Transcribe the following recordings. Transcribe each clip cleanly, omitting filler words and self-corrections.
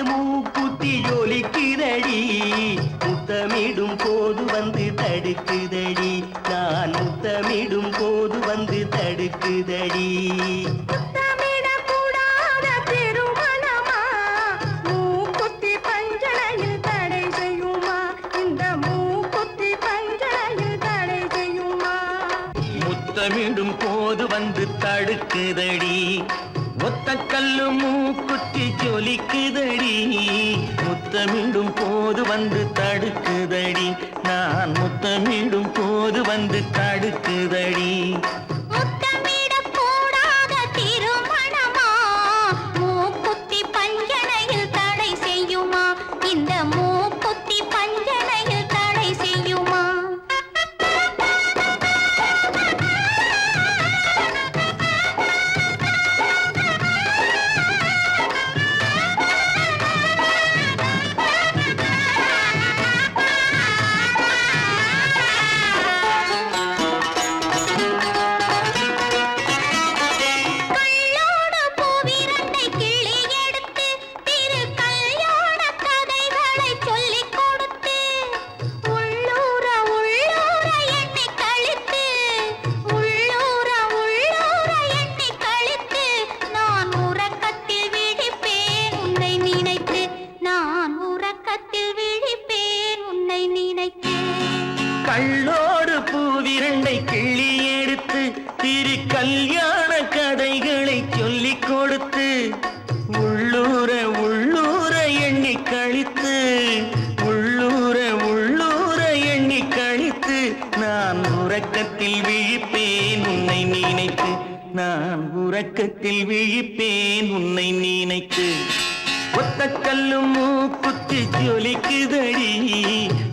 மூக்குத்தி ஜொலிக்குதடி முத்தமிடும் போது வந்து தடுக்குதடி நான் முத்தமிடும் போது வந்து தடுக்குதடி முத்தமிடும் போது வந்து தடுக்குதடி ஒத்த கல்லு மூக்குத்தி ஜொலிக்குதடி முத்தமிடும் போது வந்து தடுக்குதடி நான் முத்தமிடும் போது வந்து தடுக்குதடி கள்ளோடு பூவிரண்டை கிள்ளி எடுத்து திரு கல்யாண கதைகளை சொல்லிக் கொடுத்து உள்ளூர உள்ளூர எண்ணி கழித்து உள்ளூர உள்ளூர எண்ணி கழித்து நான் உறக்கத்தில் விழிப்பேன் உன்னை நினைத்து நான் உறக்கத்தில் விழிப்பேன் உன்னை நினைத்து ஒத்த கல்லு மூக்குத்தி ஜொலிக்குதடி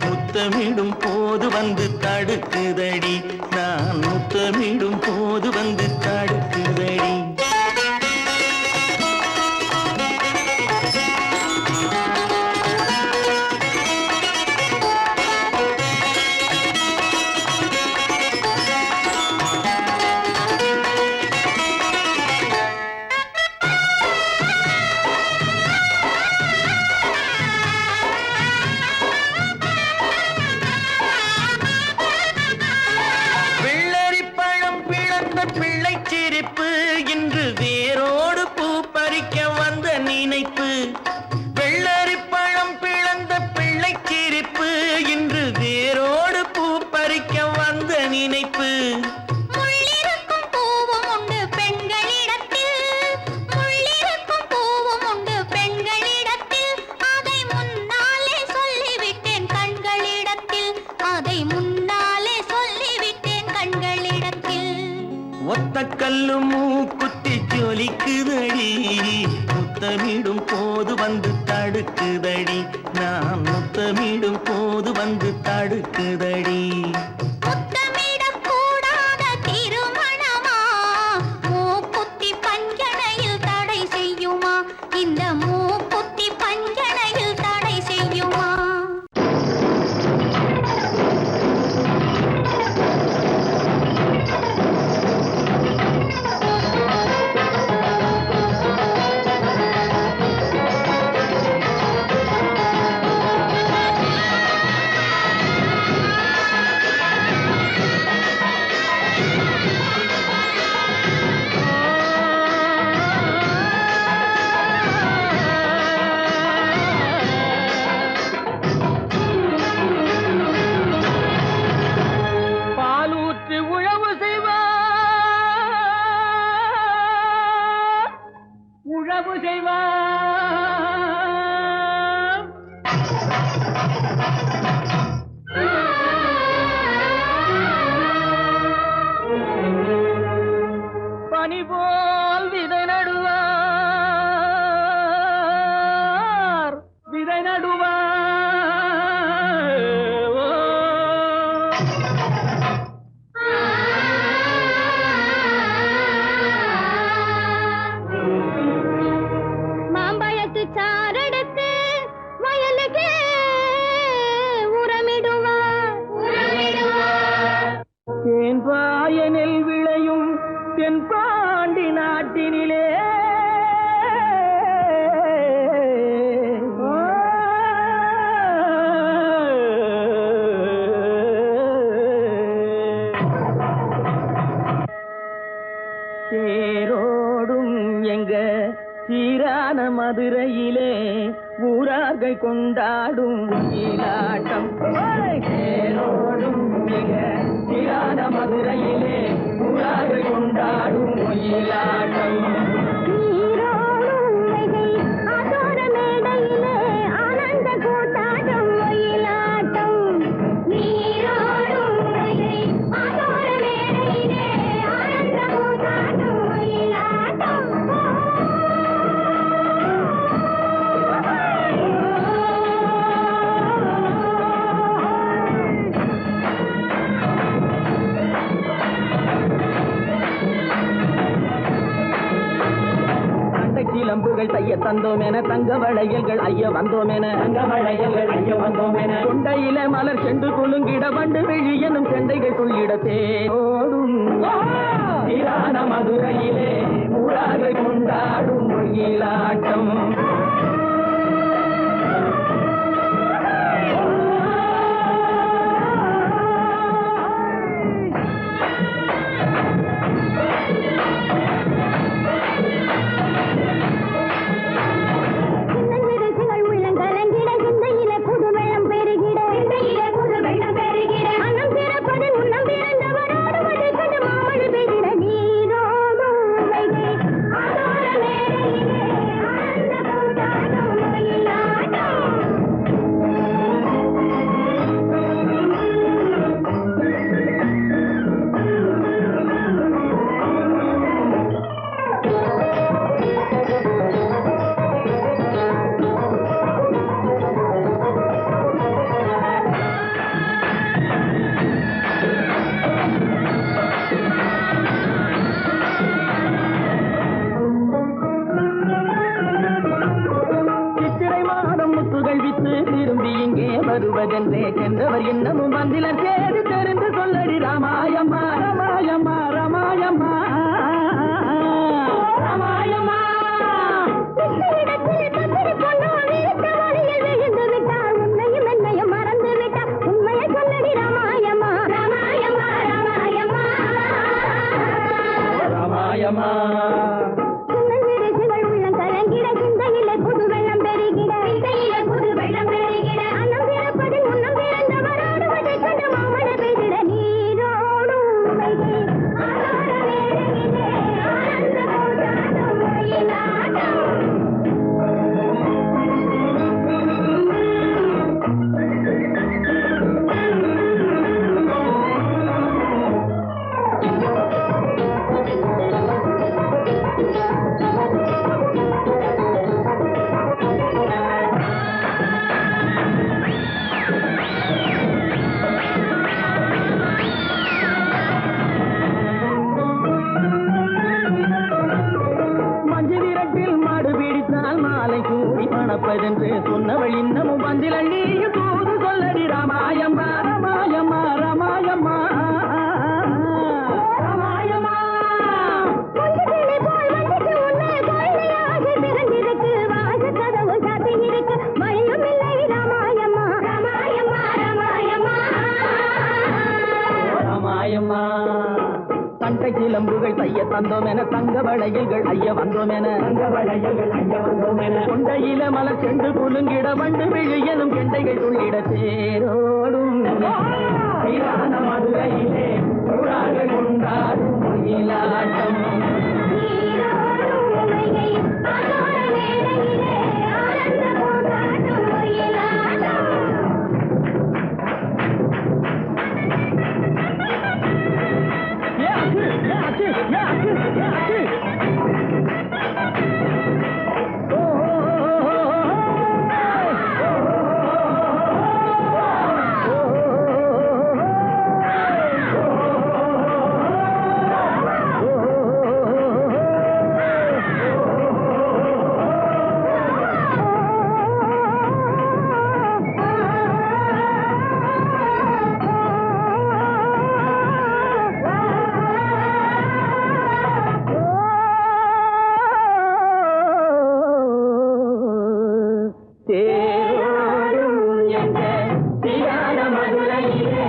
முத்தமிடும் போது வந்து தடுக்குதடி நான் முத்தமிடும் போது வந்து தடுக்குதடி பிள்ளை சிரிப்பு இன்று வேரோடு பூ பறிக்க வந்த நினைப்பு வெள்ளரி பழம் பிளந்த பிள்ளை சிரிப்பு இன்று வேரோடு பூ பறிக்க வந்த நினைப்பு முள்ளிருக்கும் பூவும் உண்டு பெண்களிடத்தில் முள்ளிருக்கும் பூவும் உண்டு பெண்களிடத்தில் அதை முன்னாலே சொல்லிவிட்டேன் கண்களிடத்தில் அதை முன்னாலே சொல்லிவிட்டேன் கண்களிடத்தில் ஒத்த கல்லு மூக்குத்தி ஜொலிக்குதடி முத்தமிடும் போது வந்து தடுக்குதடி நான் முத்தமிடும் போது வந்து தடுக்குதடி முத்தமிடக்கூடாத திருமணமா மூக்குத்தி பஞ்சனையில் தடை செய்யுமா இந்த மூக்குத்தி பஞ்சனையில் தடை செய்யுமா பனிபோல் விதை நடுவார் விதை நடுவார் மாம்பழத்து சாரெடுத்து வயலுக்கு உரமிடுவார் தேன்பாயனில் விளையும் தென்பாண்டி நாட்டினிலே மதுரையிலே ஊரார்கள் கொண்டாடும் ஒயிலாட்டம் தேரோடும் மிக சீரான மதுரையிலே ஊரார்கள் கொண்டாடும் ஒயிலாட்டம் சிலம்புகள் தைய தந்தோம் என தங்க வளையல்கள் ஐய வந்தோம் என கொண்டையில மலர் சென்று குலுங்கிட வண்டு விழி எனும் செண்டைகள் துள்ளிட தேடும் சீரான மதுரையிலே ஊரார்கள் கொண்டாடும் ஒயிலாட்டம் வருவதென்றே சென்றவர் இன்னமும் வந்திலர் சேது தெரிந்து சொல்லடி ராமாயம்மா ராமாயம்மா ராமாயம்மா ராமாயம்மா உன்னையும் என்னையும் மறந்து விட்டார் உண்மையை சொல்லடி ராமாயம்மா ராமாயம்மா ராமாயம்மா ராமாயம்மா சொன்னவள் இன்னமும் வந்தில் அள்ளியும் தூது சொல்லடி ராமாயம்மா ராமாயம்மா ராமாயம்மா ராமாயம்மா ராமாயம்மா தண்டை சிலம்புகள் தைய தந்தோம் என தங்க வளையல்கள் ஐய வந்தோம் என கொண்டையில மலர் சென்று குலுங்கிட வண்டு விழி எனும் கெண்டைகள் துள்ளிட தேரோடும் சீரான மதுரையிலே ஊரார்கள் கொண்டாடும் ஒயிலாட்டம் மதுரையிலே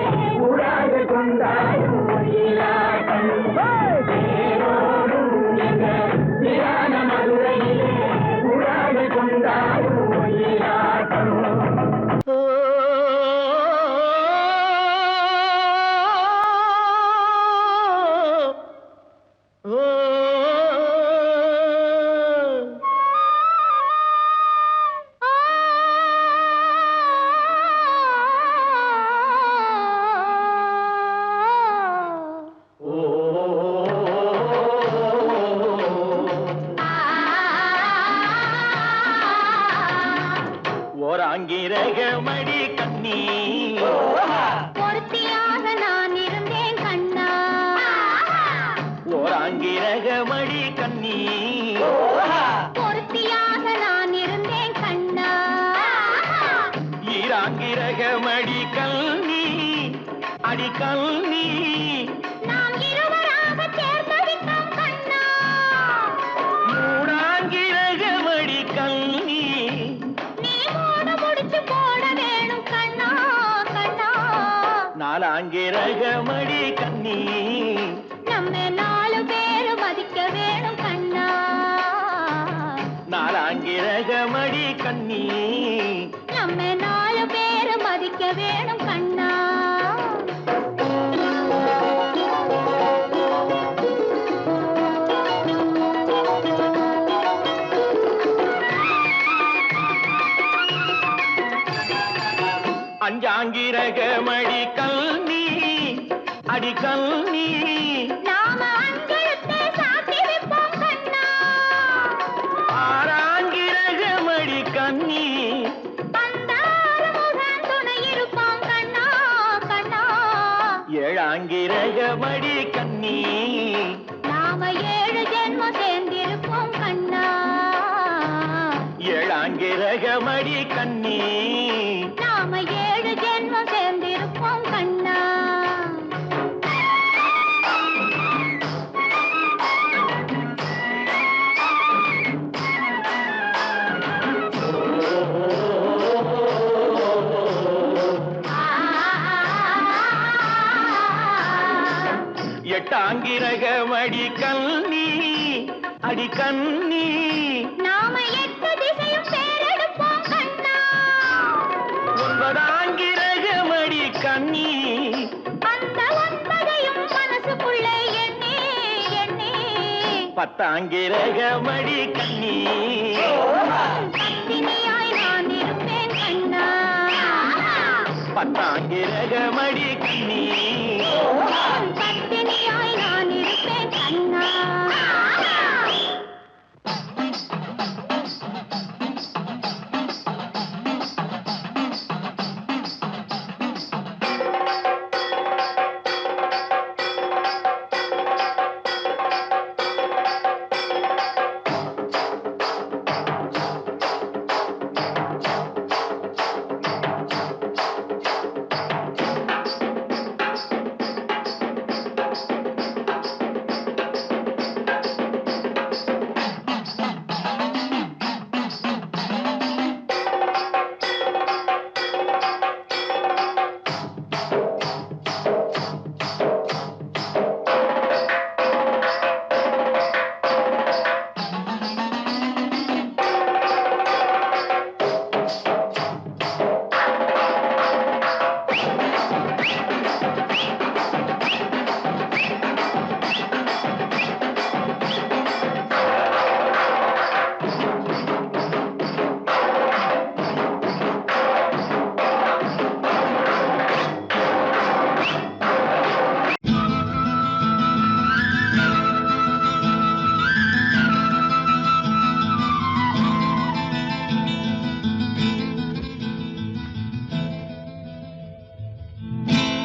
ஓராங்கிரக மடி கண்ணி பொருத்தியாக நான் இருந்தேன் கண்ணா ஓராங்கிரக மடி கண்ணி பொருத்தியாக நான் இருந்தேன் கண்ணா ஈராங்கிரக மடி கண்ணி அடி கண்ணி நாம் இருவராக சேர்ந்து விட்டோம் கண்ணா மூணாங்கிரக மடி கண்ணி நீ மூடு முடிச்சு போட வேணும் கண்ணா கண்ணா நாலாங்கிரக மடி கண்ணி நம்ம 4 பேரு மதிக்க வேணும் கண்ணா நாலாங்கிரக மடி கண்ணி நம்ம 4 பேரு மதிக்க வேணும் கண்ணா அஞ்சாங்கிரக மடி கண்ணி அடி கண்ணி நாம அஞ்செழுத்தை சாத்தி வைப்போம் கண்ணா ஆறாங்கிரக மடி கண்ணி அந்த ஆறுமுகன் துணை இருப்பான் கண்ணா கண்ணா ஏழாங்கிரக மடி கண்ணி நாம 7 ஜென்மம் சேர்ந்திருப்போம் கண்ணா ஏழாங்கிரக மடி கண்ணி நாம 7 ஜென்மம் சேர்ந்திருப்போம் கண்ணா எட்டாங்கிரக மடி கண்ணி அடி கண்ணி நாம 8 திசையும் பேரெடுப்போம் கண்ணா ஒன்பதாங்கிரக மடி கண்ணி அந்த 9ஐயும் மனசுக்குள்ளே எண்ணி எண்ணி பத்தாங்கிரக மடி கண்ணி பத்தினியாய் நான் இருப்பேன் கண்ணா பத்தாங்கிரக மடி கண்ணி பத்தினியாய் நான் இருப்பேன் கண்ணா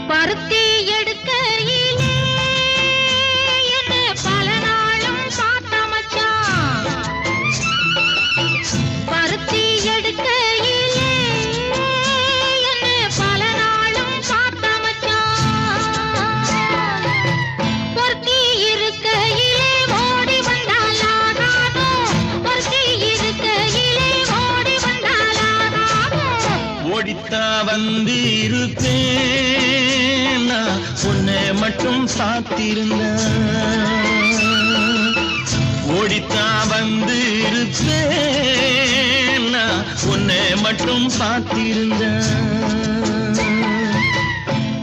பருத்தி எடுக்கையிலே என்ன பல நாளும் பார்த்த மச்சான் பருத்தி எடுக்கையிலே என்ன பல நாளும் பார்த்த மச்சான் பொருத்தி இருக்கையிலே ஓடி வந்தாலாகாதோ பொருத்தி இருக்கையிலே ஓடி வந்தாலாகாதோ ஓடித்தா வந்து இருப்பேன் நான் உன்னை மட்டும் சாத்திருந்த ஓடித்தா வந்து இருப்பேன் நான் உன்னை மட்டும் பார்த்திருந்த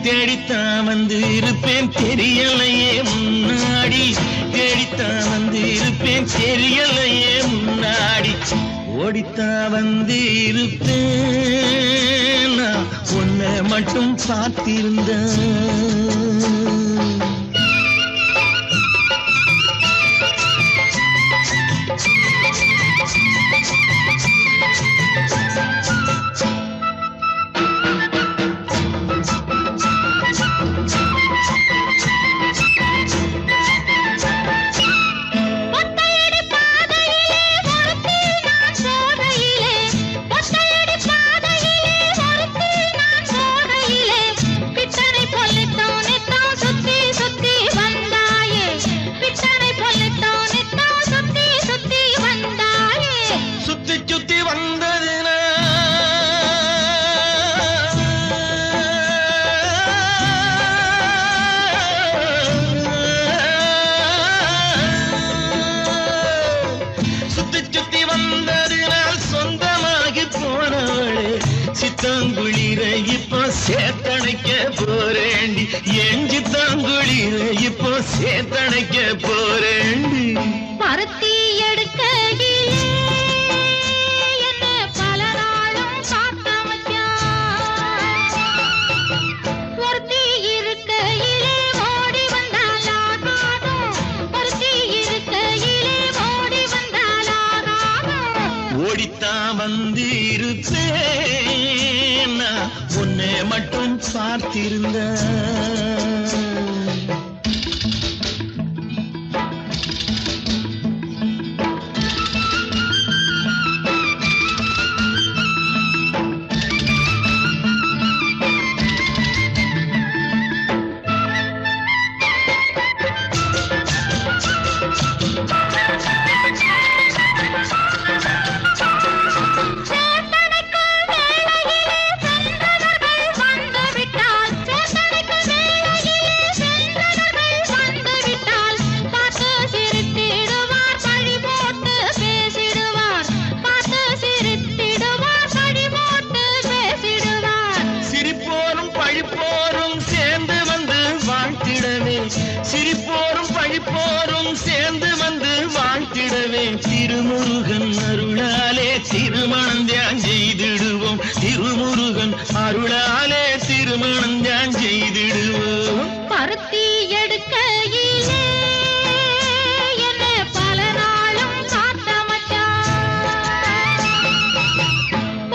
தேடித்தான் வந்து இருப்பேன் தெரியலையே முன்னாடி தேடித்தான் வந்து இருப்பேன் தெரியலையே முன்னாடி ஓடித்தான் வந்து இருப்பேன் நான் உன்னை மட்டும் பார்த்திருந்தேன் போனவளே சித்தாங்குளிர இப்போ சேத்தணைக்க போறேண்டி என் சித்தாங்குளிர இப்போ சேத்தணைக்க போறேண்டி பருத்தி எடுக்கையிலே என்ன பல நாளும் காத்த மச்சான். ஒருத்தி இருக்கையிலே ஓடி வந்தாலாகாதோ, ஒருத்தி இருக்கையிலே ஓடி வந்தாலாகாதோ. ஓடித்தான் வந்து இருப்பேன் நான் உன்னை மட்டும் பார்த்திருந்த சேத்தனைக்கும் வேளையிலே சென்றவர்கள் வந்துவிட்டால், சேத்தனைக்கும் வேளையிலே சென்றவர்கள் வந்துவிட்டால், பார்த்து சிரித்திடுவார், பழி போட்டு பேசிடுவார். பார்த்து சிரித்திடுவார், பழி போட்டு பேசிடுவார். சிரிப்போரும் பழிப்போரும் சேர்ந்து வந்து வாழ்த்திடவே சிரிப்போரும் பழிப்போரும் சேர்ந்து வந்து வாழ்த்திடவே திருமுருகன் அருளாலே திருமணம் தியான் செய்திடுவோம் திருமுருகன் அருளாலே திருமணம் தியான் செய்திடுவோம் பருத்தி எடுக்கையிலே என்ன பல நாளும் காத்த மச்சான்.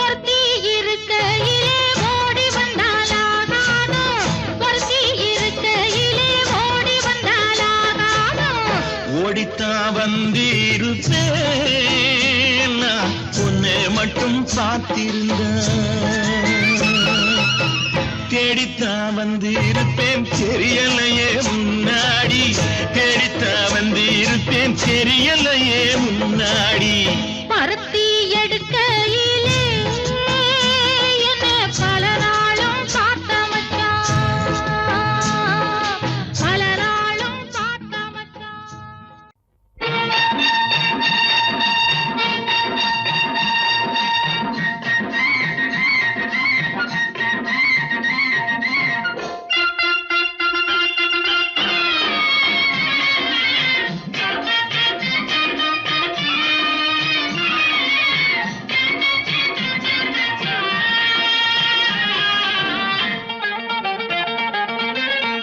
ஒருத்தி இருக்கையிலே ஓடி வந்தாலாகாதோ, ஒருத்தி இருக்கையிலே ஓடி வந்தாலாகாதோ. ஓடித்தான் வந்து இருப்பேன் நான் உன்னை மட்டும் பார்த்திருந்த தேடித்தான் வந்து இருப்பேன் தெரியலையே முன்னாடி தேடித்தான் வந்து இருப்பேன் தெரியலையே முன்னாடி பருத்தி எடுக்கையிலே என்ன பல நாளும் காத்த மச்சான். பல நாளும் காத்த மச்சான்.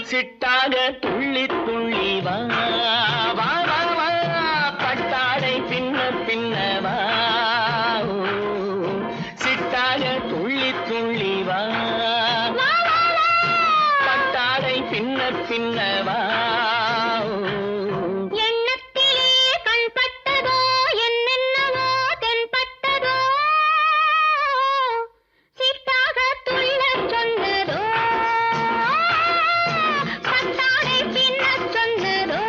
சிட்டாக துள்ளி துள்ளி வா வா வா வா பட்டாடை பின்ன பின்ன வா ஓ, சிட்டாக துள்ளி துள்ளி வா பட்டாடை பின்ன பின்ன வா ஓ. எண்ணத்திலே கண்பட்டதோ என்னென்னவோ தென்பட்டதோ, சிட்டாக துள்ளச் சொன்னதோ, பட்டாடை பின்னச் சொன்னதோ,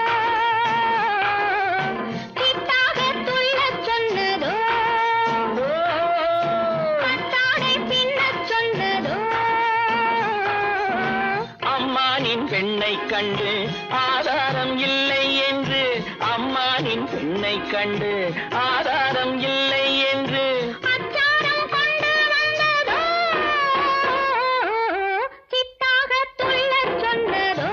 சிட்டாக துள்ளச் சொன்னதோ, பட்டாடை பின்னச் சொன்னதோ. அம்மானின் பெண்ணை கண்டு ஆதாரம் இல்லை என்று அம்மானின் பெண்ணை கண்டு ஆதாரம் இல்லை என்று அச்சாரம் கொண்டு வந்ததோ, சிட்டாக துள்ளச் சொன்னதோ.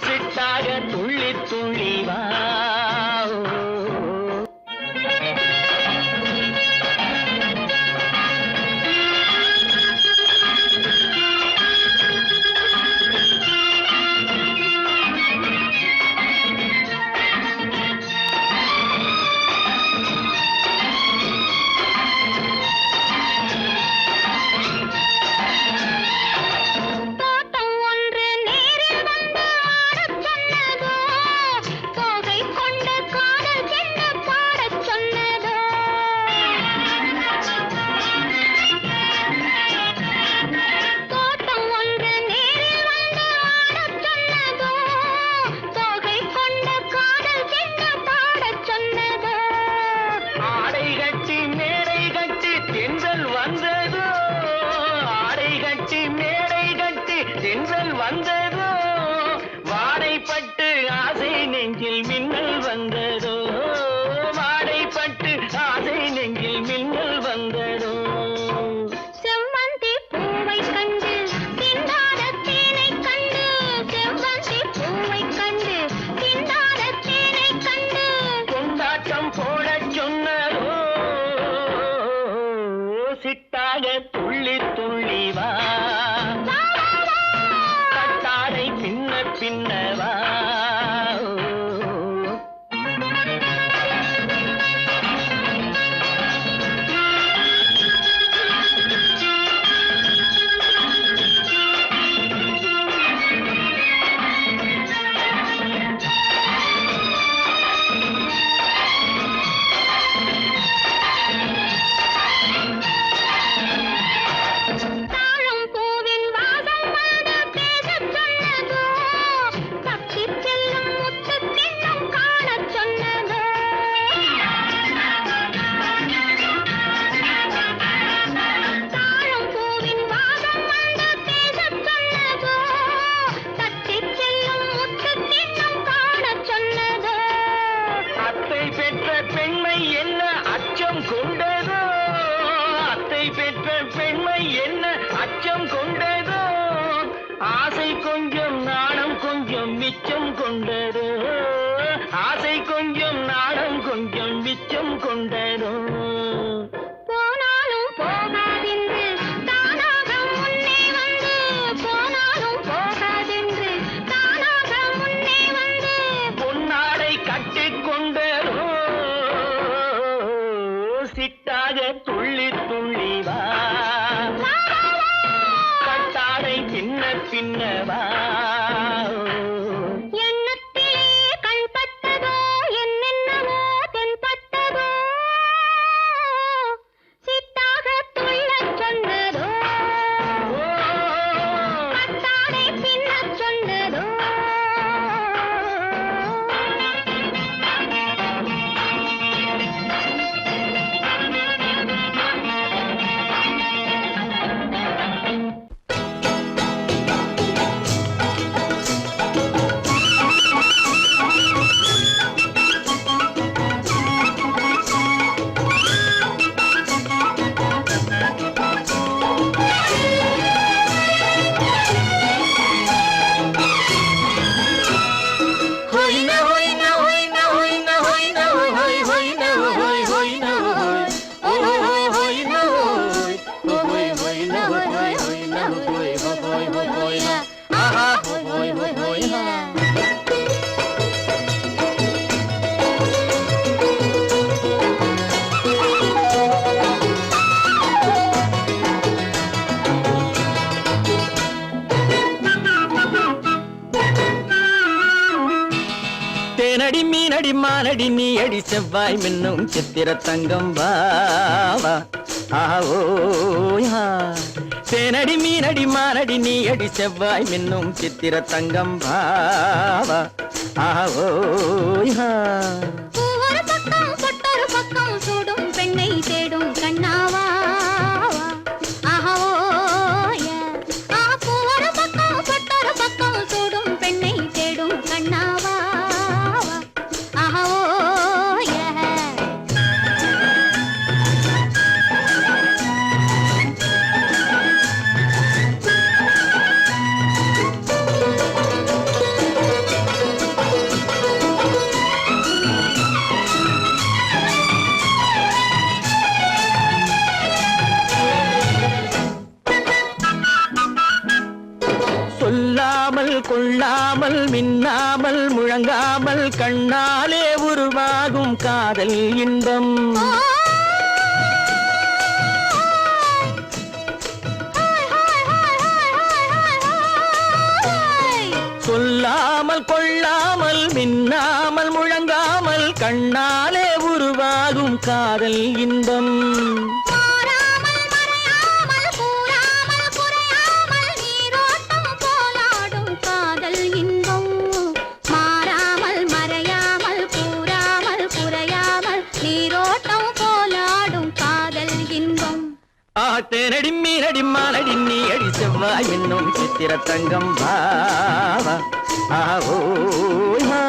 சிட்டாக துள்ளி துள்ளி வா ஓ. சிட்டாக துள்ளி துள்ளி வா கட்டாடை பின்ன பின்னவா மிச்சம் கொண்டதோ ஆசை கொஞ்சம் நாணம் கொஞ்சம் மிச்சம் கொண்டதோ போனாலும் போகாதென்று தானாக முன்னே வந்து போனாலும் போகாதென்று தானாக முன்னே வந்து பொன்னாடை கட்டிக்கொண்டதோ சிட்டாக துள்ளி துள்ளி வா கட்டாடை பின்ன பின்னவா தேனடி மீனடி மானடி நீ அடி செவ்வாய் மின்னும் சித்திர தங்கம் வாவா ஆவோயா தேனடி மீனடி மானடி நீ அடி செவ்வாய் மின்னும் சித்திர தங்கம் வாவா ஆவோயா ஒரு பக்கம் பொட்டொரு பக்கம் சூடும் பெண்ணை தேடும் கண்ணாவா ஒரு பக்கம் பொட்டொரு பக்கம் சூடும் பெண்ணை தேடும் கண்ணாவா சொல்லாமல் கொள்ளாமல் மின்னாமல் முழங்காமல் கண்ணாலே உருவாகும் காதல் இன்பம் சொல்லாமல் கொள்ளாமல் மின்னாமல் முழங்காமல் கண்ணாலே உருவாகும் காதல் இன்பம் தேனடி மீனடி மானடி நீ அடி செவ்வாய் என்னும் சித்திர தங்கம் பாவா ஆவோயா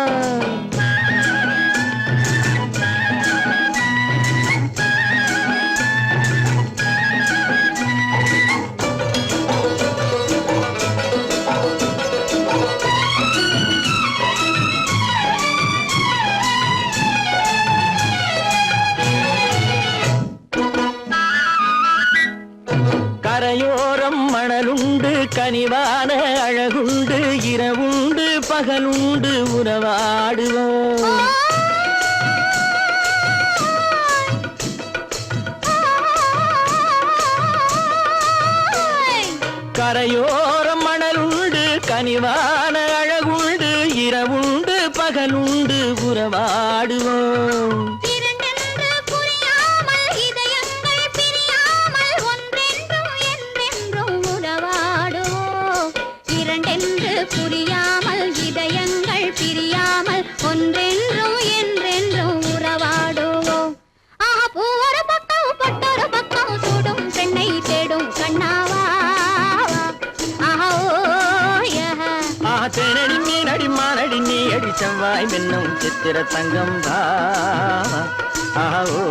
கரையோரம் மணலுண்டு கனிவான அழகுண்டு இரவுண்டு பகலுண்டு உறவாடுவோம் கரையோரம் மணலுண்டு கனிவான அழகுண்டு இரவுண்டு பகலுண்டு உறவாடுவோம் புரியாமல் இதயங்கள் பிரியாமல் ஒன்றென்றும் என்றென்றும் உறவாடுவோம் பூ ஒரு பக்கம் பொட்டொரு பக்கம் சூடும் பெண்ணை தேடும் கண்ணாவா தேனடி மீனடி மானடி நீ அடி செவ்வாய் மின்னும் சித்திர தங்கம் ஆஹோ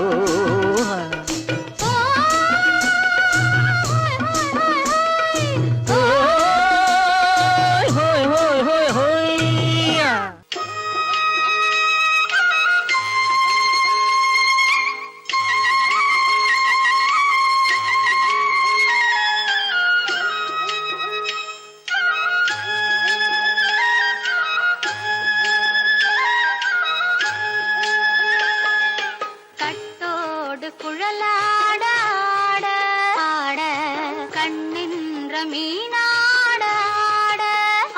குழலாட ஆட ஆட கண்ணின்ற மீனாட ஆட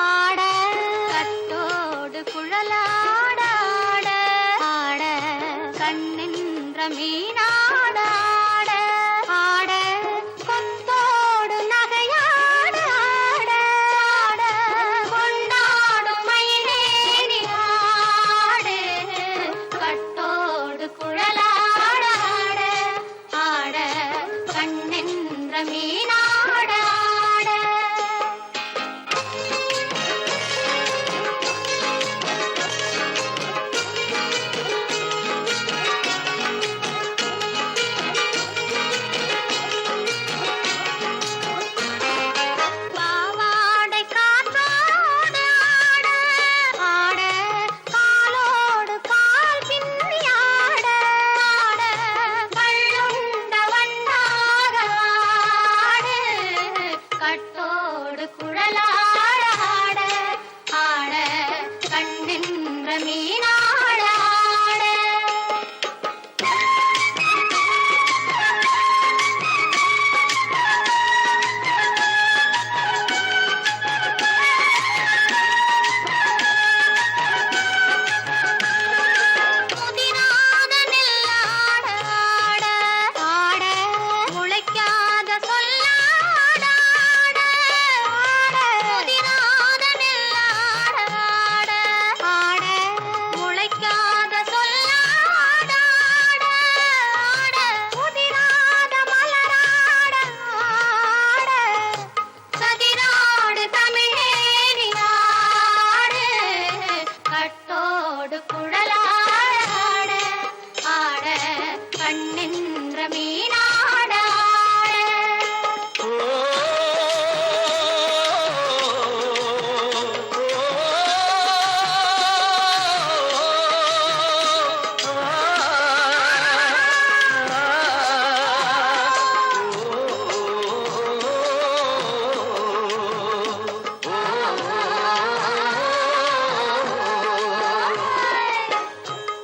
ஆட கட்டோடு குழலாட ஆட ஆட கண்ணின்ற மீனாட ஆட ஆட கொத்தோடு நகையாட ஆட ஆட கொண்டாடும் மயிலேறி ஆடு கட்டோடு குழலாட கண்ணென்ற மீனாட பாவாடை காற்றோடு ஆட ஆட காலோடு கால் பின்னி ஆட ஆட கள்ளுண்ட வண்ணாக ஆடு கட்டோடு குழலாட ஆட ஆட கண்ணென்ற மீனாட ஆட முதிராத நெல்லாட ஆட ஆட முளைக்காத சொல்லாட ஆட ஆட முதிராத நெல்லாட ஆட ஆட முளைக்காத சொல்லாட ஆட ஆட முதிராத மலராட ஆட சதிராடு தமிழேறி ஆடு கட்டோடு குழலாட ஆட கண்ணென்ற மீனாட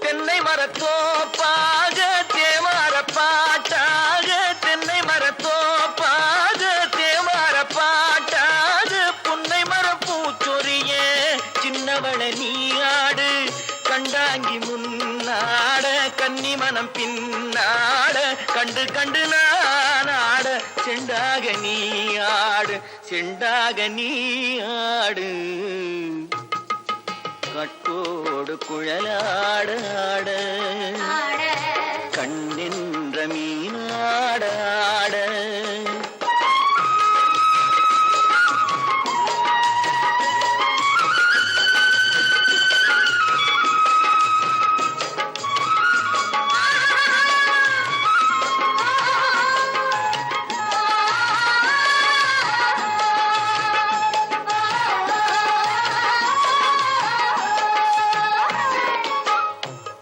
தென்னை மரத்தோப்பாக தேமார பாட்டாக தென்னை மரத்தோப்பாக தேமார பாட்டாக புன்னை மரம் பூச்சொரிய சின்னவள நீயாடு கண்டாங்கி முன்னாட கன்னி மனம் பின்னாட கண்டு கண்டு நானாட செண்டாக நீயாடு செண்டாக நீயாடு கட்டோடு குழலாட ஆட ஆட கண்ணின்ற மீனாட ஆட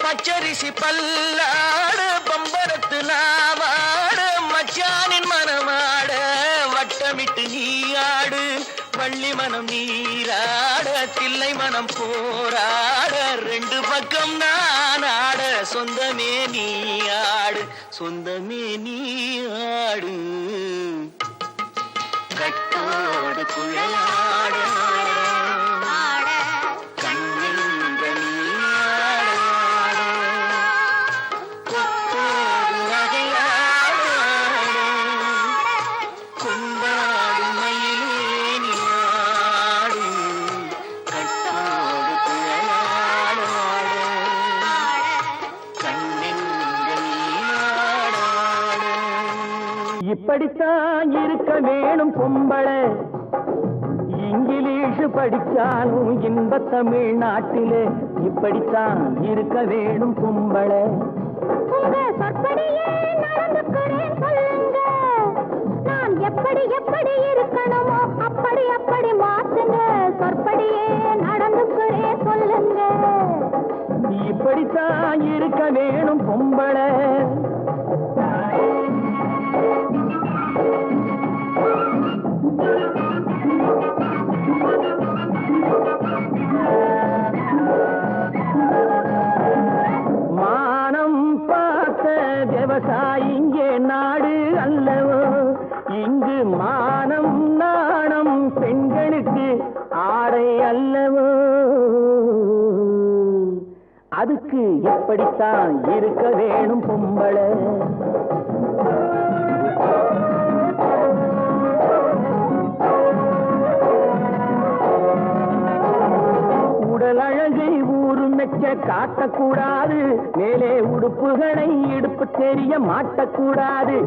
பச்சரிசி பல்லாடு பம்பரத்து நாவாடு மச்சானின் மனமாட வட்டமிட்டு நீ ஆடு வள்ளி மனம் நீராட தில்லை மனம் போராட ரெண்டு பக்கம் நான் ஆட சொந்தமே நீ ஆடு சொந்தமே நீ ஆடு கட்டோடு குழலாட கண்ணின்ற நீராட கொத்தோடு நகையாட கொண்டாடு மயிலே நீராடு கட்டோடு குழலாட கண்ணின்ற நீராட இப்படித்தான் இருக்க வேணும் பொம்பளை இங்கிலீஷ் படிச்சாலும் இன்ப தமிழ்நாட்டிலே இப்படித்தான் இருக்க வேணும் பொம்பளை உங்க சொற்படியே நடந்துக்கிறேன் சொல்லுங்க நான் எப்படி எப்படி இருக்கணுமோ அப்படி அப்படி மாத்துங்க சொற்படியே நடந்துக்கிறேன் சொல்லுங்க இப்படித்தான் இருக்க வேணும் பொம்பளை மானம் பார்த்த விவசாயி இங்கே நாடு அல்லவோ இங்கு மானம் நாணம் பெண்களுக்கு ஆடை அல்லவோ அதுக்கு எப்படித்தான் இருக்க வேணும் பொம்பளை உடல் அழகை ஊரு மெச்ச காட்டக்கூடாது மேலே உடுப்புகளை இடுப்பு தெரிய மாட்டக்கூடாது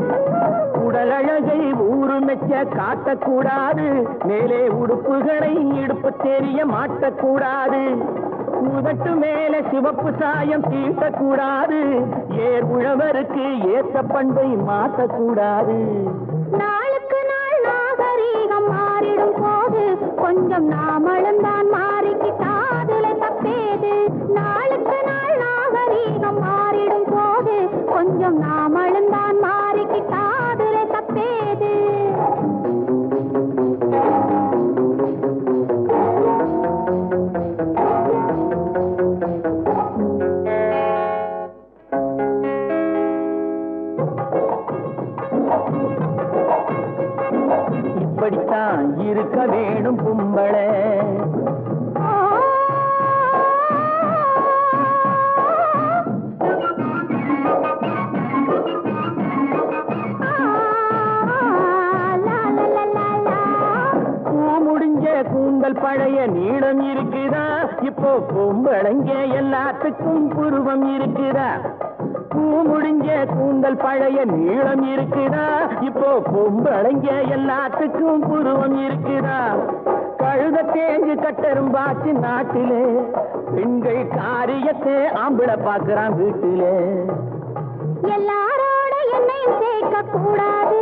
உடல் அழகை ஊரு மெச்ச காட்டக்கூடாது மேலே உடுப்புகளை இடுப்பு தெரிய மாட்டக்கூடாது உதட்டு மேல சிவப்பு சாயம் தீட்டக்கூடாது ஏர் உழவருக்கு ஏற்ற பண்பை மாற்றக்கூடாது நாளுக்கு நாள் நாகரீகம் மாறிடும் போது கொஞ்சம் நாமளும் தான் மாறிக்கிட்டாதுல தப்பேது நாளுக்கு நாள் நாகரீகம் மாறிடும் போது கொஞ்சம் நாமளும் தான் மாறிக்கிட்டாதுல தப்பேது இப்படித்தான் இருக்க வேணும் பொம்பளை முடிஞ்ச கூந்தல் பழைய நீளம் இருக்குதா இப்போ பொம்பளைங்க எல்லாத்துக்கும் புருவம் இருக்குதா பூ முடிஞ்ச கூந்தல் பழைய நீளம் இருக்குதா இப்போ பொம்பளைங்க எல்லாத்துக்கும் புருவம் இருக்குதா கழுத தேஞ்சு கட்டரும்பாச்சு நாட்டிலே பெண்கள் காரியத்தை ஆம்பிள பாக்குறான் வீட்டிலே எல்லாரோட என்னையும் சேர்க்க கூடாது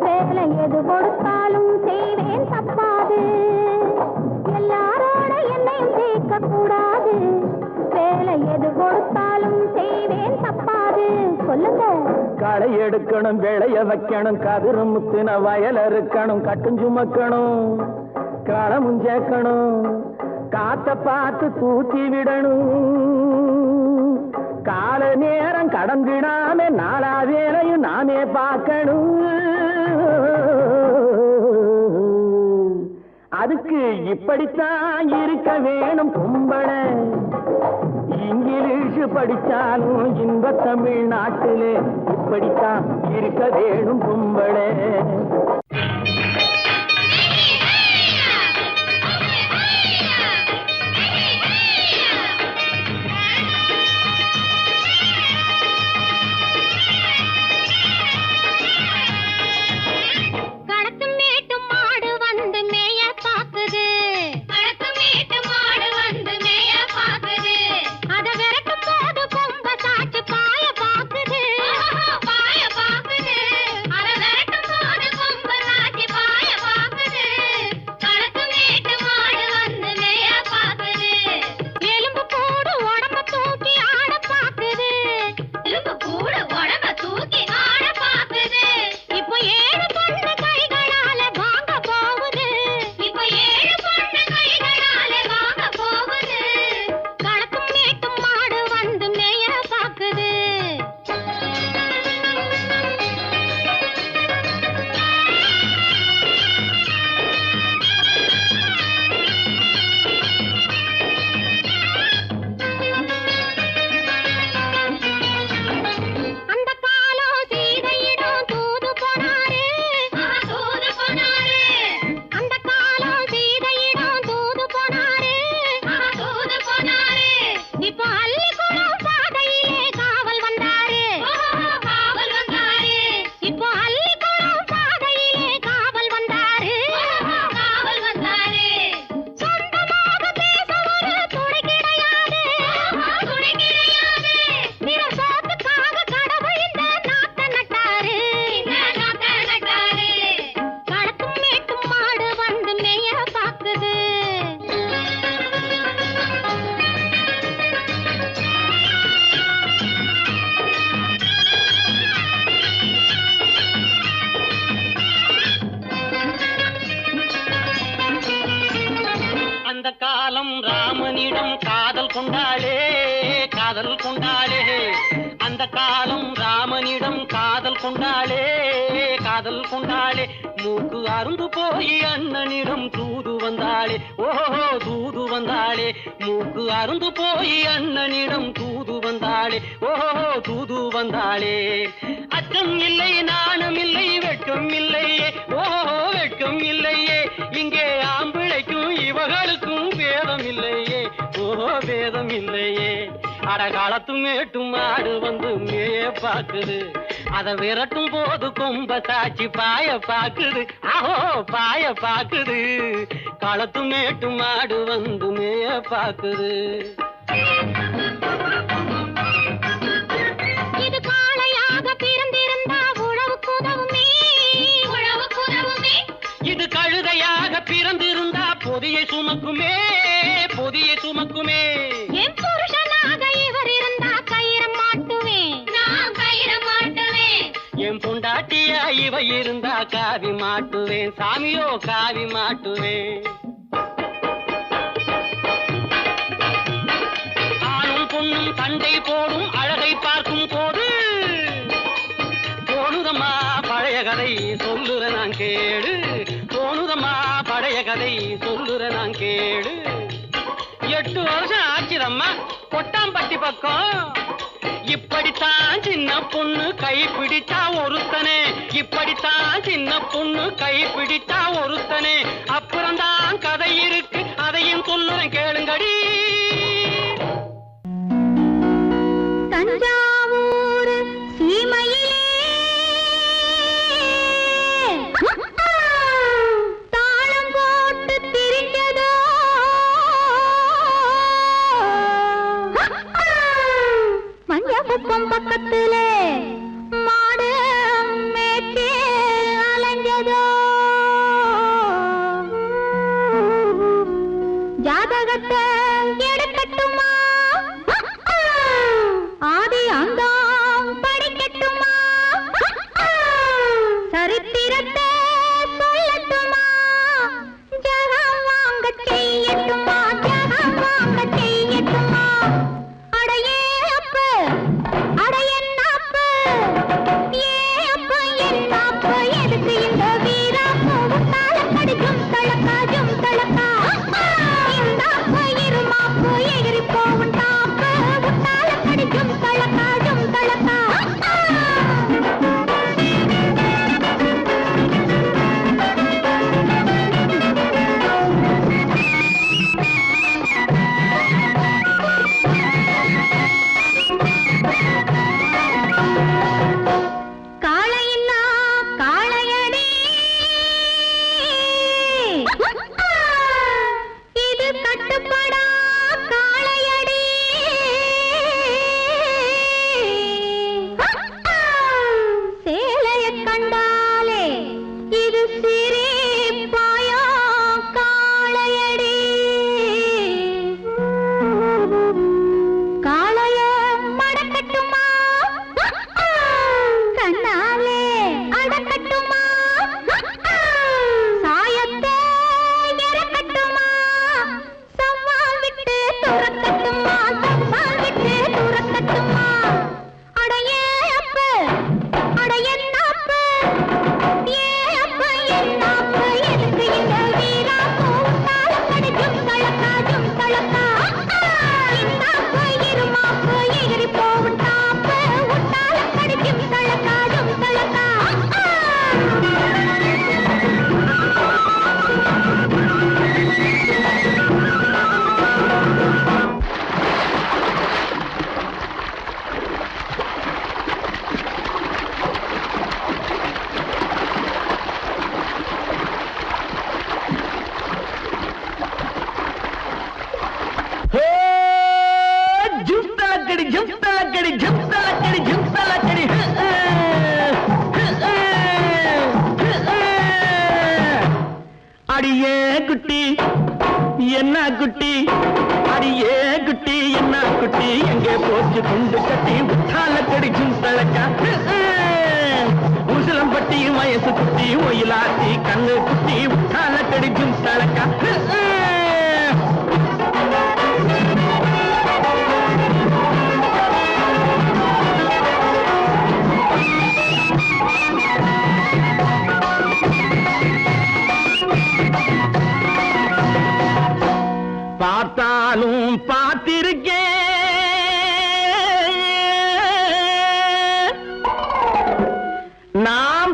வேலை எது கொடுத்தாலும் செய்வேன் தப்பாது எல்லாரோட என்னையும் சேர்க்க கூடாது வேலை எது கொடுத்தாலும் செய்வேன் தப்பாது சொல்லுங்க களை எடுக்கணும் விளைய வைக்கணும் கதிரு முத்தின வயல் இருக்கணும் கட்டும் சுமக்கணும் களமும் சேர்க்கணும் காத்த பார்த்து தூத்தி விடணும் கால நேரம் கடந்திடாம நாலா வேலையும் நாமே பார்க்கணும் அதுக்கு இப்படித்தான் இருக்க வேணும் பொம்பளை இங்கிலீஷ் படிச்சாலும் இன்ப தமிழ்நாட்டிலே இப்படித்தான் இருக்க வேணும் பொம்பளை பாய பாக்குது அரை விரட்டும் போது கொம்ப காதல் கொண்டாளே காதல் கொண்டாளே அந்த காலம் ராமனிடம் காதல் கொண்டாளே காதல் கொண்டாளே மூக்கு அருந்து போய் அண்ணனிடம் தூது வந்தாளே ஓஹோ தூது வந்தாளே மூக்கு அருந்து போய் அண்ணனிடம் தூது வந்தாளே ஓஹோ தூது வந்தாளே அச்சம் இல்லை நாணம் இல்லை வெட்கம் இல்லையே ஓஹோ வெட்கம் இல்லையே இங்கே ஆம்பிளைக்கும் இவர்களுக்கும் வேதம் இல்லையே ஓஹோ வேதம் இல்லையே அடகாலத்து மேட்டும் ஆடு வந்து மேய பாக்குது அத விரட்டும் போது கொம்ப சாட்சி பாய பாக்குது ஆஹோ பாய பாக்குது காலத்து மேட்டும் ஆடு வந்து மேய பாக்குது இது காளையாக பிறந்திருந்தா உழவுக்கு உதவுமே உழவுக்கு உதவுமே இது கழுதையாக பிறந்திருந்தா பொதியை சுமக்குமே பொதியை சுமக்குமே என் புருஷனாக இவர் இருந்தா கயிறம் மாட்டுவேன் நான் கயிறம் மாட்டுவேன் என் பொண்டாட்டியா இவ இருந்தா காவி மாட்டுவேன் சாமியோ காவி மாட்டுவேன் ஆணும் பொண்ணும் சண்டை போடும் அழகை பார்க்கும் போது தோணுதம்மா பழைய கதை சொல்லுற நான் கேடு தோணுதம்மா பழைய கதை சொல்லுற நான் கேடு 8 வருஷம் ஆச்சுதம்மா கொட்டாம்பட்டி பக்கம் இப்படித்தான் சின்ன பொண்ணு கை பிடிச்சா ஒருத்தனே இப்படித்தான் சின்ன பொண்ணு கை பிடிச்சா ஒருத்தனே அப்புறம்தான் கதை இருக்கு அதையும் சொல்லுறேன் கேளுங்கடி தஞ்சாவூர் சீமையிலே தாளம் போட்டு திரிஞ்சதோ மஞ்சக்குப்பம் பக்கத்திலே மாடு மேய்ச்சி அலைஞ்சதோ ஜாதகத்தை எடுக்கட்டுமா ஆதி அங்கம் படிக்கட்டுமா சரித்திரத்தை சொல்லட்டுமா ஜகம் வாங்க செய்யட்டுமா ஜகம் வாங்க செய்யட்டுமா அடையே அப்பு அடையன்னாப்பு ஏ அப்ப என்னாப்பு எதுக்கு இந்த வீராப்பு உத்தால கடிக்கும் தளக்காஜும் தளக்கா இந்த அப்பு இருமாப்பு எகிரி போகும் டாப்பு உத்தால கடிக்கும் தளக்காஜும் தளக்கா காளையின்னா காளையடி இது கட்டுப்படா காளையடி சேலைய கண்டாலே இது சிரிப்பாயோ காளையடி காளைய மடக்கட்டுமா கண்ணாலே அடக்கட்டுமா சாயத்தை இறக்கட்டுமா சம்மால் விட்டு துரக்கட்டுமா சம்மால் விட்டு துரக்கட்டுமா அடையே அப்பு அடையன்னாப்பு ஏ அப்ப என்னாப்பு எதுக்கு இந்த வீராப்பு உத்தால கடிக்கும் தளக்காஜும் தளக்கா இன்னாப்பு இருமாப்பு எகிரி போகும் டாப்பு உத்தால கடிக்கும் தளக்காஜும் தளக்கா ஜும்தலக்கடி ஜும்தலக்கடி ஜும்தலக்கடி ஜும்தலக்கடி அடியே குட்டி என்ன குட்டி அடியே குட்டி என்ன குட்டி எங்கே போச்சு குண்டு கட்டி உத்தாலக்கடி ஜும்தலக்கா உசிலம்பட்டி வயசு குட்டி ஒயிலாத்தி கண்ணு குட்டி உத்தாலக்கடி ஜும்தலக்கா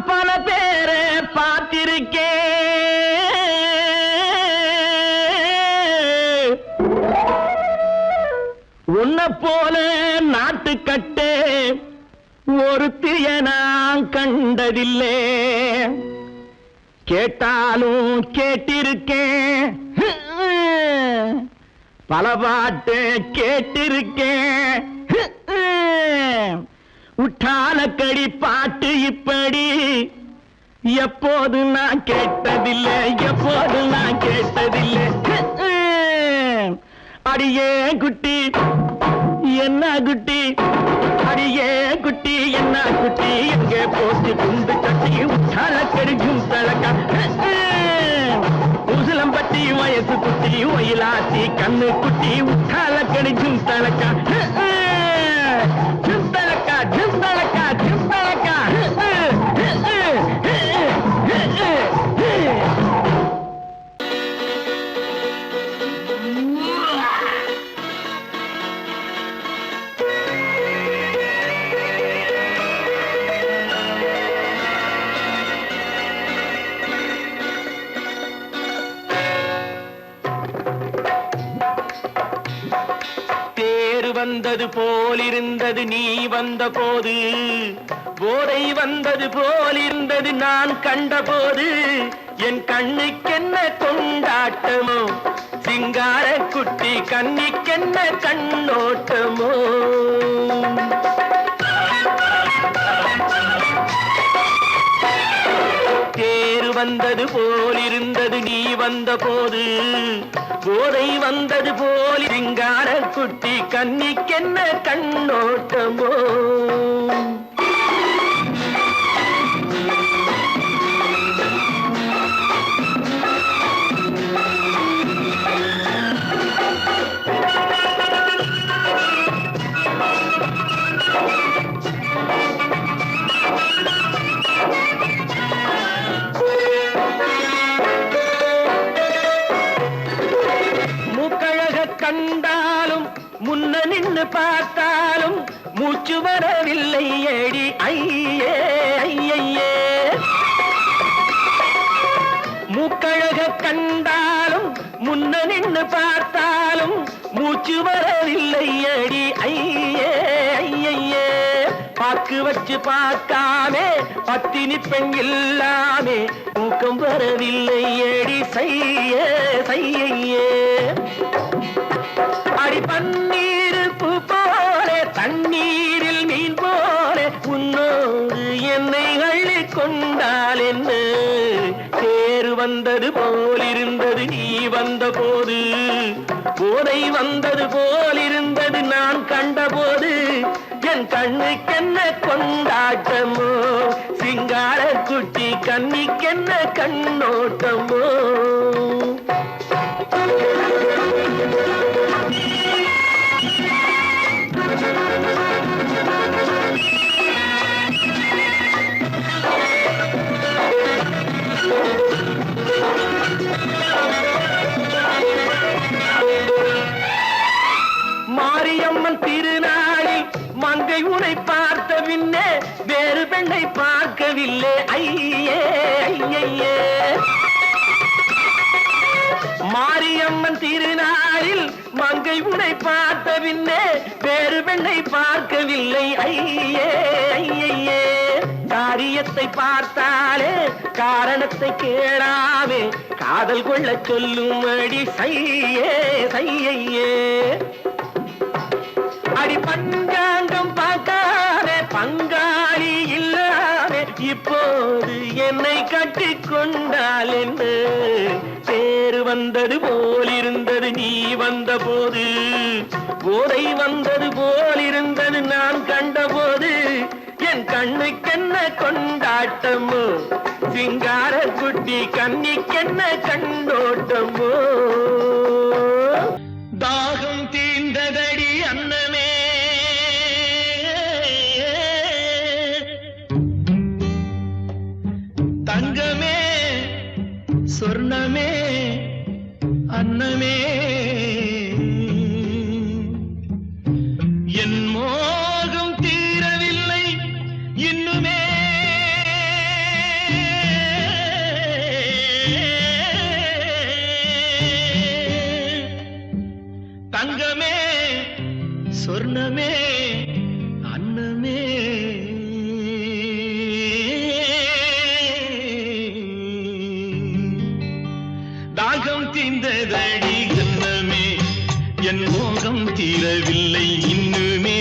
பல பேரை பார்த்திருக்கேன், உன்னை போல நாட்டுக்கட்டே ஒருத்திய நான் கண்டதில்லை. கேட்டாலும் கேட்டிருக்கேன், பல பாட்டு கேட்டிருக்கேன். உட்டாலக்கடி பாட்டு இப்படி எப்போது நான் கேட்டதில்லை, எப்போது நான் கேட்டதில்லை. அடியே குட்டி என்ன குட்டி, அடியே குட்டி என்ன குட்டி, எங்கே போட்டு குண்டு கட்டி உட்டாலக்கடி ஜும்தலக்கா. உசிலம்பட்டி வயசு குட்டி ஒயிலாத்தி கண்ணு குட்டி உட்டாலக்கடி ஜும்தலக்கா. ஜும்தலக்கா ஜும்தலக்கா ஜும்தலக்கா. வந்தது போலிருந்தது நீ வந்த போது, போதை வந்தது போலிருந்தது நான் கண்டபோது, என் கண்ணுக்கென்ன கொண்டாட்டமோ, சிங்கார குட்டி கண்ணிக்கென்ன கண்ணோட்டமோ. தேர் வந்தது போலிருந்தது நீ வந்த போது, போதை வந்தது போல் சிங்கார குட்டி கண்ணிக்கென்ன கண்ணோட்டமோ. கண்டாலும் முன்ன நின்று பார்த்தாலும் மூச்சு வரவில்லை ஏடி ஐயே ஐயே. மூக்கழக கண்டாலும் முன்ன நின்று பார்த்தாலும் மூச்சு வரவில்லை ஏடி ஐயே ஐயே. பாக்கு வச்சு பார்க்காமே பத்தினி பெண் இல்லாமே தூக்கம் வரவில்லை ஏடி செய்யே செய்யே. அடி பன்னீர் பூ போல தண்ணீரில் மீன் போல உன்னோடு என்னை அள்ளி கொண்டால் என்ன. தேர் வந்தது போலிருந்தது நீ வந்த போது, போதை வந்தது போலிருந்தது நான் கண்டபோது, என் கண்ணுக்கென்ன கொண்டாட்டமோ, சிங்கார குட்டி கண்ணிக்கென்ன கண்ணோட்டமோ. மாரியம்மன் திருநாளில் மங்கை உனை பார்த்த பின்னே வேறு பெண்ணை பார்க்கவில்லை ஐயே ஐயே. மாரியம்மன் திருநாளில் மங்கை உனை பார்த்த பின்னே வேறு பெண்ணை பார்க்கவில்லை ஐயே ஐயே. காரியத்தை பார்த்தாலே காரணத்தை கேளாமே காதல் கொள்ள சொல்லும் அடி சையே சையே. அடி பஞ்சாங்கம் பார்க்காதே பங்காளி இல்லாமே இப்போது என்னை கட்டி கொண்டால் என்ன. தேர் வந்தது போலிருந்தது நீ வந்த போது, போதை வந்தது போலிருந்தது நான் கண்டபோது, என் கண்ணுக்கென்ன கொண்டாட்டமோ, சிங்கார குட்டி கண்ணிக்கென்ன கண்ணோட்டமோ. தாகம் தீர்ந்ததடி அன்னமே, தங்கமே சொர்ணமே அன்னமே, என் மோகம் தீரவில்லை இன்னுமே. தீர்ந்ததடி கண்ணமே என் மோகம் தீரவில்லை இன்னுமே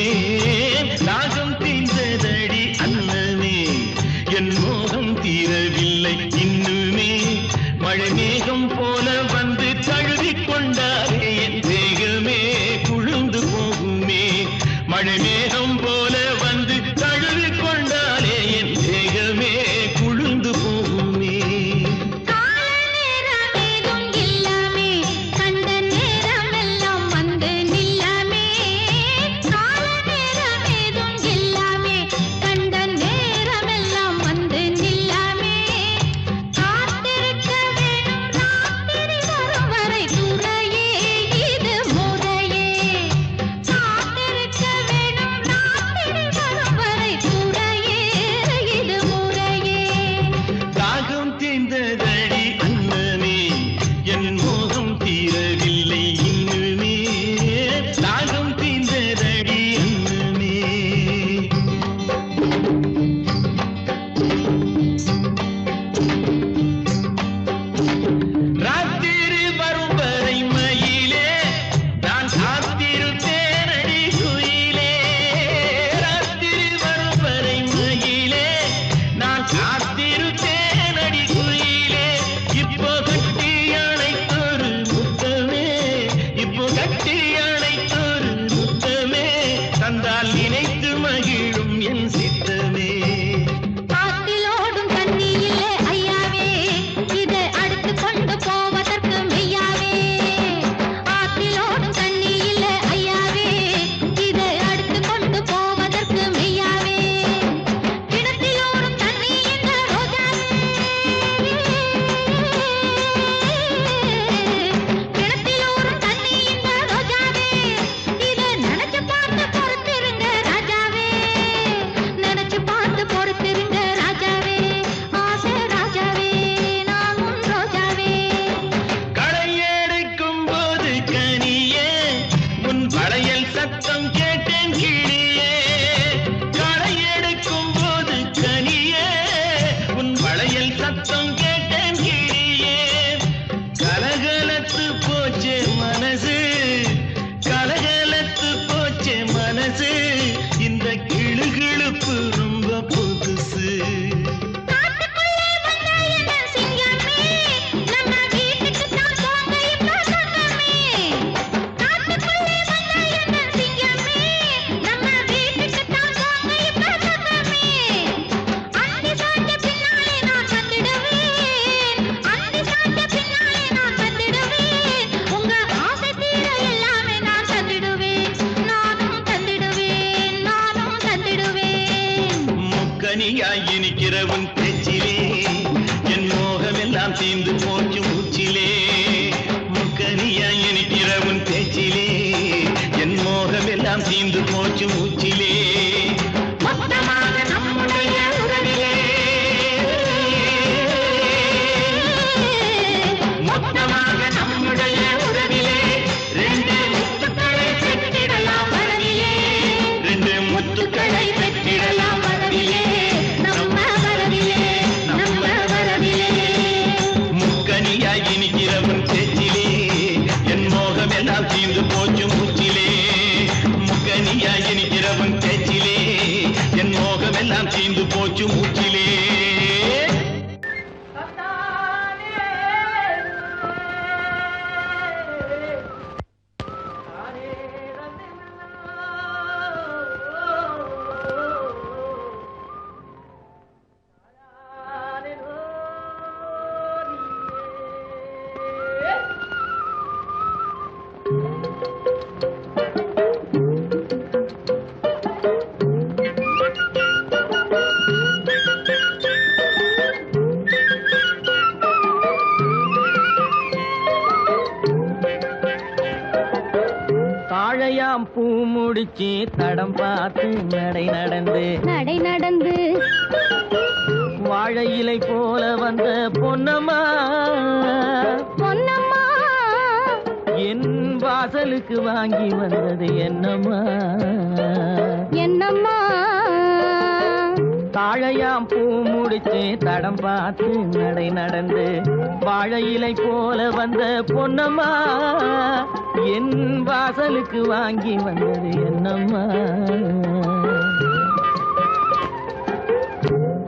தாகம் தீர்ந்ததடி அன்னமே என் மோகம் தீரவில்லை இன்னுமே மழை மேகம் போல வந்து தழுவிக் கொண்டாரே என் தேகமே குழுந்து போகுமே மழை மேகம் போல வந்து தழுவிக் கொண்டாரே என் தேகமே குழுந்து போகுமே பூ முடிச்சு தடம் பார்த்து நடை நடந்து வாழை இலை போல வந்த பொன்னம்மா என் வாசலுக்கு வாங்கி வந்தது என்னம்மா தாழையாம் பூ முடிச்சு தடம் பார்த்து நடை நடந்து வாழை இலை போல வந்த பொன்னம்மா என் வாசலுக்கு வாங்கி வந்தது என்னம்மா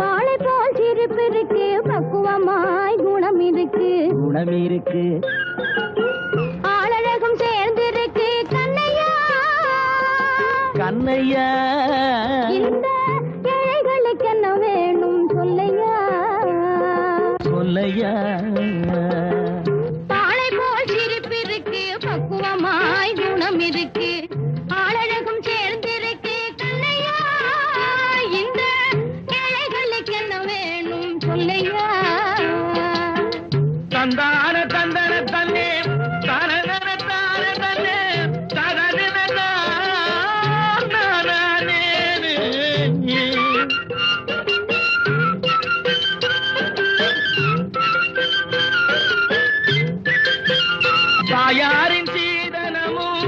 பாலை போல் சிரிப்பு இருக்கு பக்குவமாய் குணம் இருக்கு ஆளழகும் சேர்ந்திருக்கு கண்ணையா கண்ணையா இந்த ஏழைகளுக்கு என்ன வேணும் சொல்லையா சொல்லையா பாலை போல் சிரிப்பு இருக்கு பக்குவமாய் குணம் இருக்கு ஆளழகும் சேர்ந்திருக்கு கண்ணையா இந்த ஏழைகளுக்கு என்ன வேணும் சொல்லையா தந்தான தந்தன தன்னே தனதன தான தன்னே தனதன தானே தாயாரின் சீதனமும்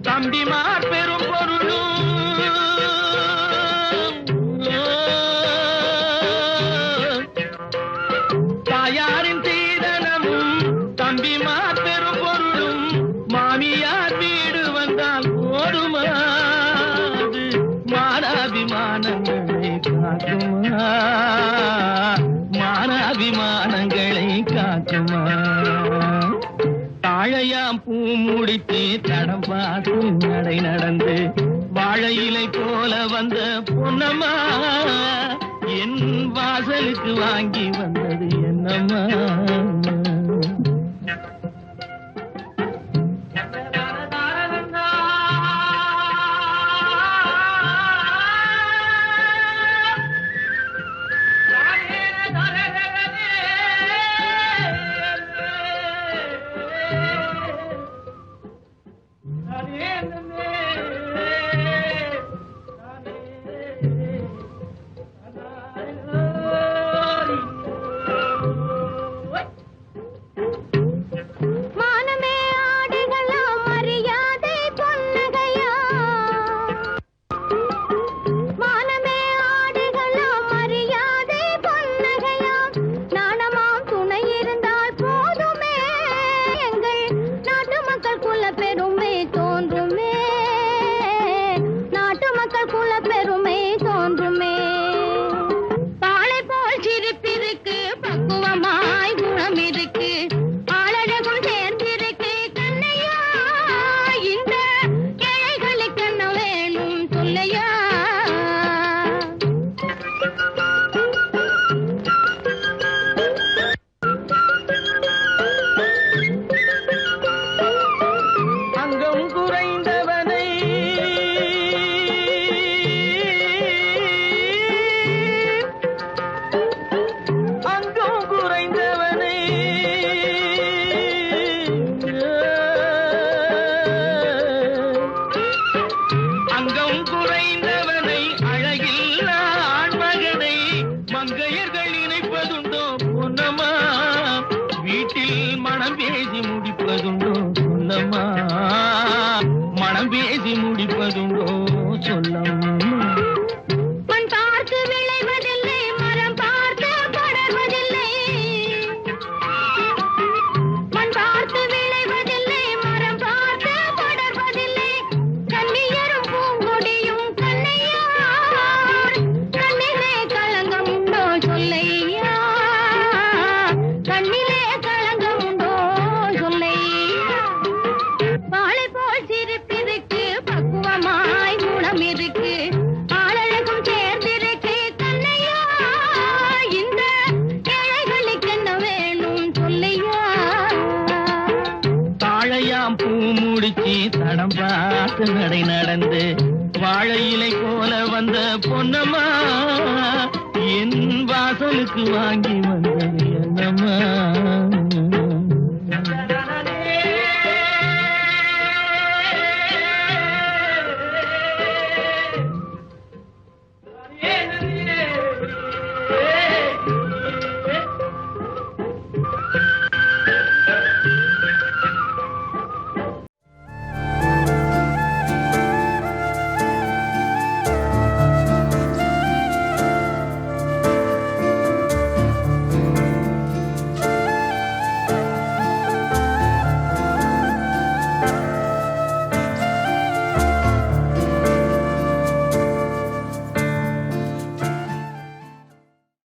தம்பிமார் பெரும் பொருளும் தாயாரின் சீதனமும் தம்பிமார் பெரும் பொருளும் மாமியார் வீடு வந்தால் போடுமாது மானாபிமானங்களை காக்குமா மானாபிமானங்களை காக்குமா தாழையாம் பூ முடித்து தடம் பார்த்து நடை நடந்து வாழை இலை போல வந்த பொன்னம்மா என் வாசலுக்கு வாங்கி வந்தது என்னம்மா மானமே ஆடைகளா மரியாதை பொன்னகையா மானமே ஆடைகளா மரியாதை பொன்னகையா நாணமாம் துணை இருந்தால் போதுமே எங்கள் நாட்டு மக்கள் குல பெருமை தோன்றுமே நாட்டு மக்கள் குல பெருமை தோன்றுமே பாலை போல் சிரிப்பிருக்கு பக்குவமாய் குணம் இருக்கு ஆளழகும் சேர்ந்திருக்கு கண்ணையா இந்த ஏழைகளுக்கு என்ன வேணும் சொல்லையா அங்கம் குறைந்தவனை அங்கம் குறைந்தவனை அங்கம் குறைந்தவனை அழகில் ஆண்மகனை மங்கையர்கள் இணைப்பதுண்டோ பொன்னம்மா வீட்டில் மனம் பேசி முடிப்பதுண்டோ சொல்லம்மா மனம் பேசி முடிப்பதுண்டோ சொல்லம்மா மண் பார்த்து விளைவதில்லை மரம் பார்த்து படர்வதில்லை மண் பார்த்து விளைவதில்லை மரம் பார்த்து படர்வதில்லை கண்ணியரும் பூங்கொடியும் கண்ணையா கண்ணிலே களங்கம் உண்டோ சொல்லையா கண்ணிலே களங்கம் உண்டோ சொல்லையா பாலை போல் சிரிப்பிருக்கு பக்குவமாய் குணம் இருக்கு ஆளழகும் சேர்ந்திருக்கு கண்ணையா இந்த ஏழைகளுக்கு என்ன வேணும் சொல்லையா தாழையாம் பூ முடிச்சு தடம் பார்த்து நடை நடந்து வாழை இலை போல வந்த பொன்னம்மா என் வாசலுக்கு வாங்கி வந்தது என்னம்மா